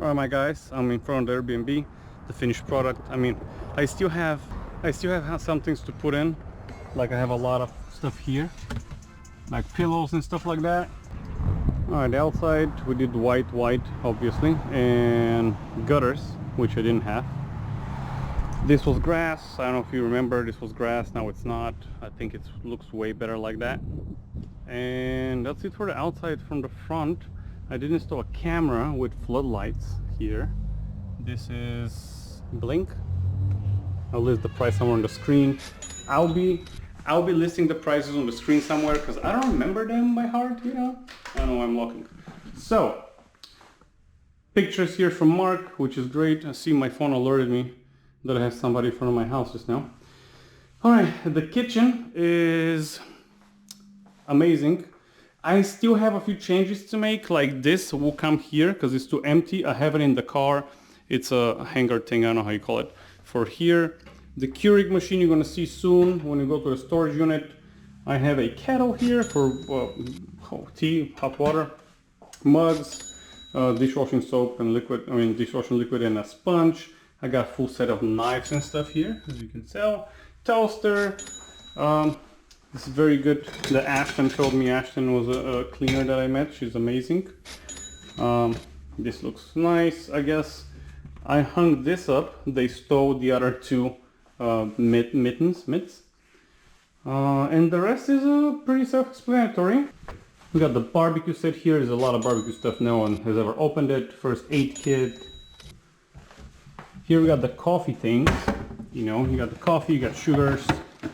Alright my guys, I'm in front of the Airbnb, the finished product. I mean, I still have some things to put in. Like I have a lot of stuff here, like pillows and stuff like that. Alright, the outside we did white obviously, and gutters, which I didn't have. This was grass. I don't know if you remember, this was grass. Now it's not. I think it looks way better like that. And that's it for the outside. From the front, I did install a camera with floodlights here. This is Blink. I'll list the price somewhere on the screen. I'll be listing the prices on the screen somewhere because I don't remember them by heart, you know. I don't know why I'm looking. So, pictures here from Mark, which is great. I see my phone alerted me that I have somebody in front of my house just now. Alright, the kitchen is amazing. I still have a few changes to make, like this will come here because it's too empty. I have it in the car. It's a hanger thing, I don't know how you call it. For here, the Keurig machine you're gonna see soon when you go to the storage unit. I have a kettle here for tea, hot water, mugs, dishwashing soap and liquid, dishwashing liquid and a sponge. I got a full set of knives and stuff here, as you can tell. Toaster. This is very good. The Ashton told me Ashton was a cleaner that I met. She's amazing. This looks nice, I guess. I hung this up. They stole the other two mitts. And the rest is pretty self-explanatory. We got the barbecue set here. There's a lot of barbecue stuff. No one has ever opened it. First aid kit. Here we got the coffee things. You know, you got the coffee, you got sugars.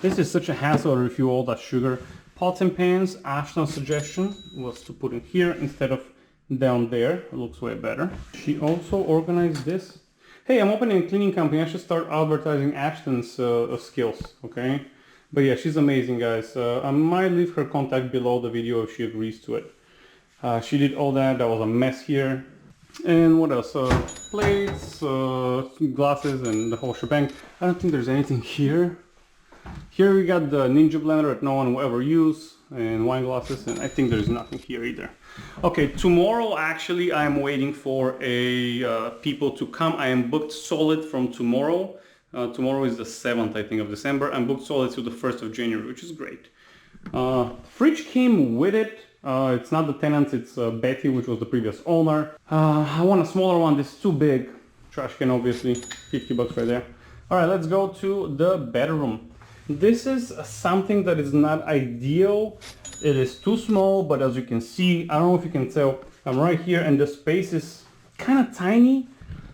This is such a hassle to refill all that sugar. Pots and pans, Ashton's suggestion was to put it here instead of down there. It looks way better. She also organized this. Hey, I'm opening a cleaning company. I should start advertising Ashton's skills, okay? But yeah, she's amazing, guys. I might leave her contact below the video if she agrees to it. She did all that. That was a mess here. And what else? Plates, glasses, and the whole shebang. I don't think there's anything here. Here we got the Ninja blender that no one will ever use, and wine glasses, and I think there's nothing here either. Okay, tomorrow actually I'm waiting for people to come. I am booked solid from tomorrow. Tomorrow is the 7th, I think, of December. I'm booked solid till the 1st of January, which is great. Fridge came with it. It's not the tenants, it's Betty, which was the previous owner. I want a smaller one. This is too big. Trash can, obviously. 50 bucks right there. Alright, let's go to the bedroom. This is something that is not ideal. It is too small, but as you can see, I don't know if you can tell, I'm right here and the space is kind of tiny.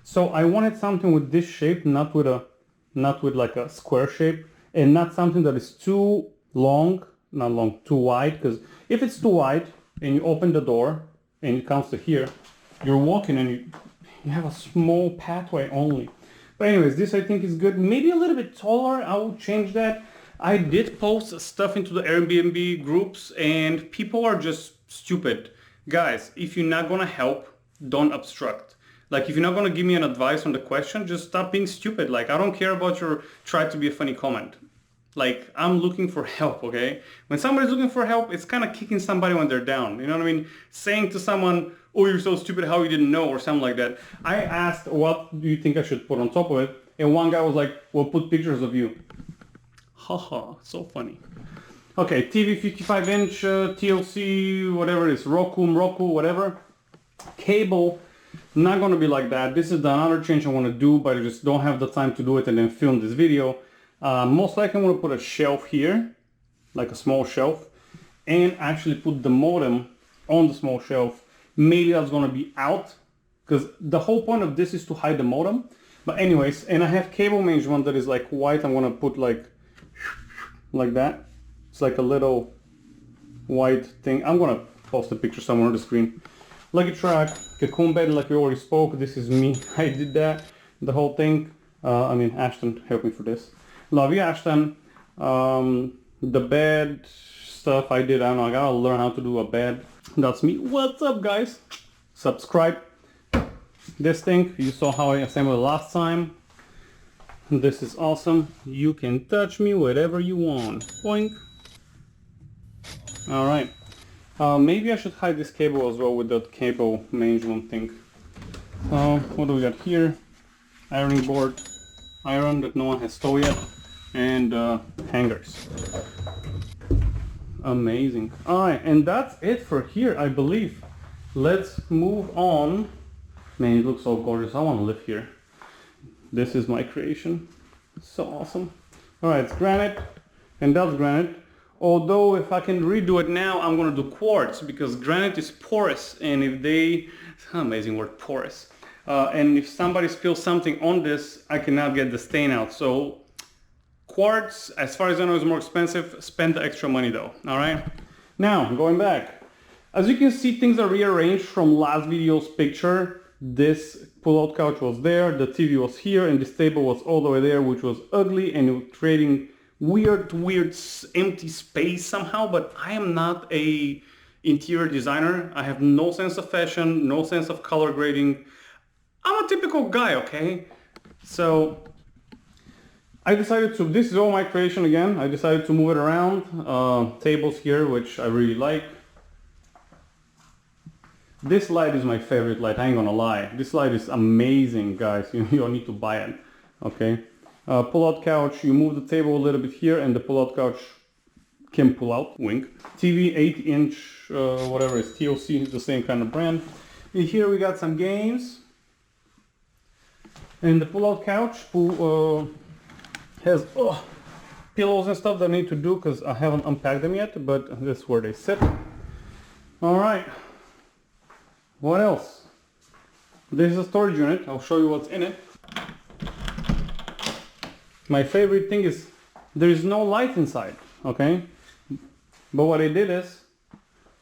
So I wanted something with this shape, not with like a square shape, and not something that is too long, too wide, because if it's too wide and you open the door and it comes to here, you're walking and you have a small pathway only. But anyways, this I think is good. Maybe a little bit taller. I will change that. I did post stuff into the Airbnb groups and people are just stupid. Guys, if you're not gonna help, don't obstruct. Like if you're not gonna give me an advice on the question, just stop being stupid. Like I don't care about your try to be a funny comment. Like I'm looking for help, okay? When somebody's looking for help, it's kind of kicking somebody when they're down. You know what I mean? Saying to someone, oh, you're so stupid, how you didn't know, or something like that. I asked, what do you think I should put on top of it? And one guy was like, well, put pictures of you. Haha, so funny. Okay, TV 55-inch, TLC, whatever it is, Roku, whatever. Cable, not gonna be like that. This is another change I wanna do, but I just don't have the time to do it and then film this video. Most likely I'm gonna put a shelf here, like a small shelf, and actually put the modem on the small shelf. Maybe that's gonna be out, because the whole point of this is to hide the modem. But anyways, and I have cable management that is like white. I'm gonna put like that. It's like a little white thing. I'm gonna post a picture somewhere on the screen. Luggage rack, cocoon bed, like we already spoke. This is me. I did that. The whole thing. Ashton helped me for this. Love you, Ashton. The bed stuff I did. I don't know. I gotta learn how to do a bed. That's me. What's up, guys? Subscribe. This thing, you saw how I assembled it last time. This is awesome. You can touch me whatever you want. Boink. Alright. Maybe I should hide this cable as well with that cable management thing. What do we got here? Ironing board, iron that no one has stole yet, and hangers. Amazing. Alright, and that's it for here, I believe. Let's move on. Man, it looks so gorgeous. I want to live here. This is my creation. So awesome. Alright, it's granite, and that's granite. Although if I can redo it now, I'm gonna do quartz, because granite is porous, and if they, amazing word, porous. And if somebody spills something on this, I cannot get the stain out. So quartz, as far as I know, is more expensive. Spend the extra money though. All right. Now going back, as you can see, things are rearranged from last video's picture. This pull-out couch was there, the TV was here, and this table was all the way there, which was ugly and it was creating weird empty space somehow. But I am not a interior designer. I have no sense of fashion, no sense of color grading. I'm a typical guy, okay? So I decided to, this is all my creation again. I decided to move it around. Tables here, which I really like. This light is my favorite light, I ain't gonna lie. This light is amazing, guys. You don't need to buy it, okay? Pull-out couch, you move the table a little bit here and the pull-out couch can pull out, wink. TV, 8-inch, whatever it's TOC, is the same kind of brand. And here we got some games. And the pull-out couch has pillows and stuff that I need to do because I haven't unpacked them yet, but this is where they sit. Alright, what else? This is a storage unit. I'll show you what's in it. My favorite thing is there is no light inside, okay? But what I did is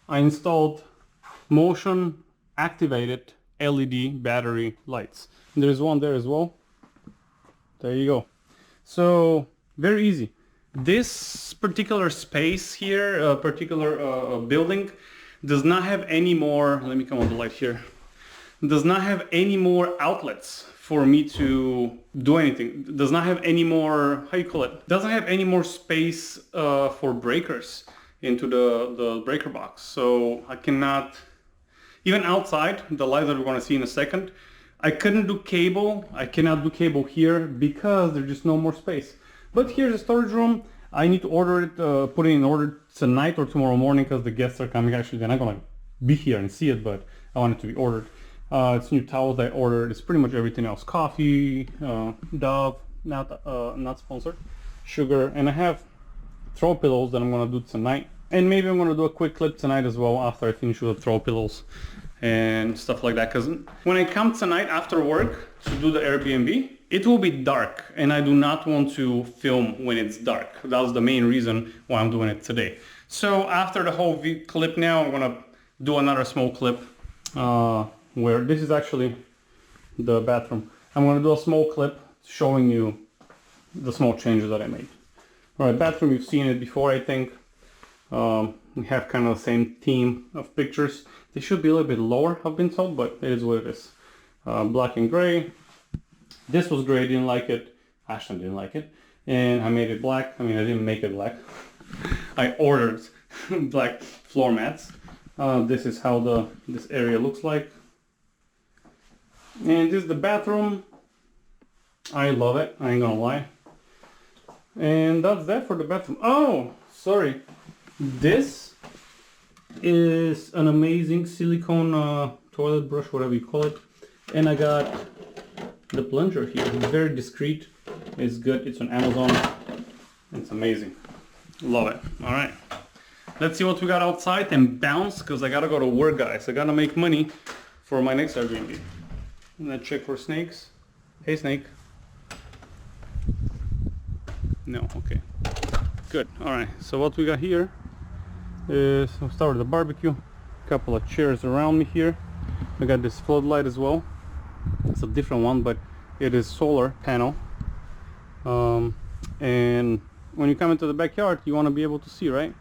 I installed motion activated LED battery lights. And there's one there as well. There you go. So very easy. This particular space here, particular building, does not have any more. Let me come on the light here. Does not have any more outlets for me to do anything. Does not have any more. How you call it? Doesn't have any more space for breakers into the breaker box. So I cannot. Even outside, the light that we're going to see in a second, I couldn't do cable. I cannot do cable here because there's just no more space. But here's a storage room. I need to order it, put it in order tonight or tomorrow morning because the guests are coming. Actually, they're not going to be here and see it, but I want it to be ordered. It's new towels I ordered. It's pretty much everything else. Coffee, Dove, not sponsored, sugar, and I have throw pillows that I'm going to do tonight. And maybe I'm going to do a quick clip tonight as well after I finish with the throw pillows and stuff like that. Because when I come tonight after work to do the Airbnb, it will be dark and I do not want to film when it's dark. That was the main reason why I'm doing it today. So after the whole clip now, I'm going to do another small clip where this is actually the bathroom. I'm going to do a small clip showing you the small changes that I made. All right, bathroom, you've seen it before, I think. We have kind of the same theme of pictures. They should be a little bit lower, I've been told, but it is what it is. Black and gray. This was gray, didn't like it. Ashton didn't like it. And I made it black. I mean, I didn't make it black. I ordered black floor mats. This is how this area looks like. And this is the bathroom. I love it, I ain't gonna lie. And that's that for the bathroom. Oh, sorry. This is an amazing silicone toilet brush, whatever you call it. And I got the plunger here. It's very discreet. It's good. It's on Amazon. It's amazing. Love it. All right. Let's see what we got outside and bounce because I gotta go to work, guys. I gotta make money for my next Airbnb. I'm gonna check for snakes. Hey, snake. No. Okay. Good. All right. So what we got here is, we'll start with the barbecue. A couple of chairs around me here. I got this floodlight as well. It's a different one, but it is solar panel. And when you come into the backyard, you want to be able to see, right?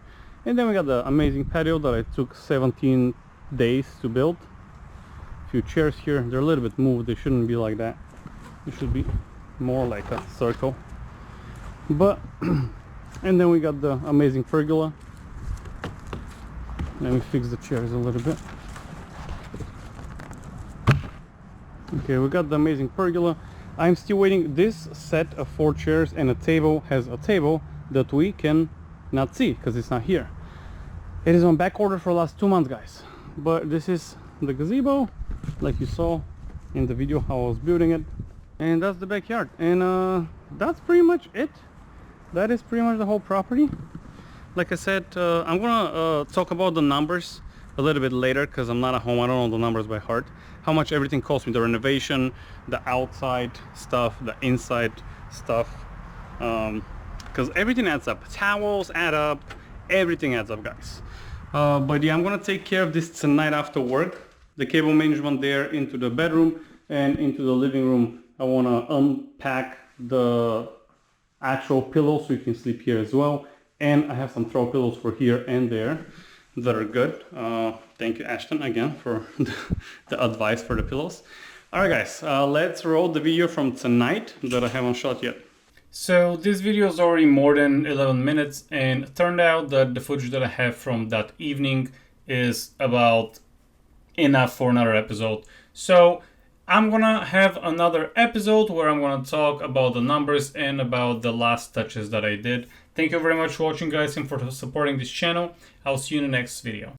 And then we got the amazing patio that I took 17 days to build. A few chairs here. They're a little bit moved. They shouldn't be like that. It should be more like a circle. But and then we got the amazing pergola. Let me fix the chairs a little bit. Okay, we got the amazing pergola. I'm still waiting. This set of 4 chairs and a table has a table that we can not see because it's not here. It is on back order for the last 2 months, guys. But this is the gazebo, like you saw in the video how I was building it. And that's the backyard. And that's pretty much it. That is pretty much the whole property. Like I said, I'm gonna talk about the numbers a little bit later because I'm not at home. I don't know the numbers by heart. How much everything cost me, the renovation, the outside stuff, the inside stuff. Because everything adds up. Towels add up. Everything adds up, guys. But yeah, I'm gonna take care of this tonight after work. The cable management there into the bedroom and into the living room. I wanna unpack the actual pillows so you can sleep here as well. And I have some throw pillows for here and there that are good. Thank you, Ashton, again for the advice for the pillows. All right, guys, let's roll the video from tonight that I haven't shot yet. So this video is already more than 11 minutes, and it turned out that the footage that I have from that evening is about enough for another episode. So I'm gonna have another episode where I'm gonna talk about the numbers and about the last touches that I did. Thank you very much for watching, guys, and for supporting this channel. I'll see you in the next video.